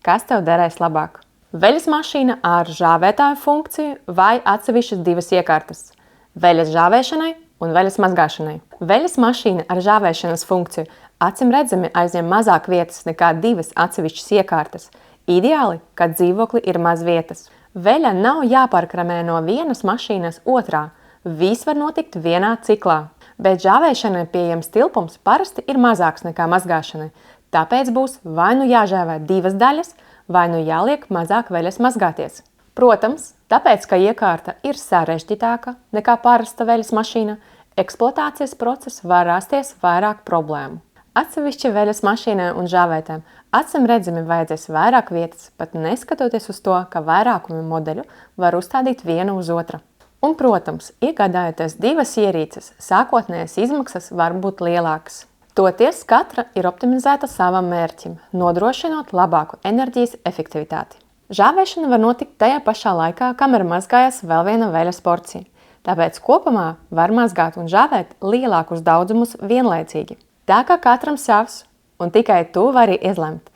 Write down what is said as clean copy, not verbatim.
kas tev derēs labāk. Veļas mašīna ar žāvētāju funkciju vai atsevišķas divas iekārtas – veļas žāvēšanai un veļas mazgāšanai. Veļas mašīna ar žāvēšanas funkciju acimredzami aizņem mazāk vietas nekā divas atsevišķas iekārtas. Ideāli, kad dzīvoklī ir maz vietas. Veļa nav jāpārkramē no vienas mašīnas otrā. Viss var notikt vienā ciklā. Bet žāvēšanai pieejams tilpums parasti ir mazāks nekā mazgāšanai. Tāpēc būs vai nu jāžāvē divas daļas, vai nu jāliek mazāk veļas mazgāties. Protams, tāpēc, ka iekārta ir sarežģitāka nekā parasta veļas mašīna, eksploatācijas process var rasties vairāk problēmu. Atsevišķi veļas mašīnai un žāvētēm acimredzami vajadzēs vairāk vietas, pat neskatoties uz to, ka vairākumi modeļu var uzstādīt vienu uz otru. Un, protams, iegādājoties divas ierīces, sākotnējās izmaksas var būt lielākas. Toties katra ir optimizēta savam mērķim, nodrošinot labāku enerģijas efektivitāti. Žāvēšana var notikt tajā pašā laikā, kamēr mazgājas vēl viena veļas porcija. Tāpēc kopumā var mazgāt un žāvēt lielākus daudzumus vienlaicīgi. Tā kā katram savs, un tikai tu vari izlemt,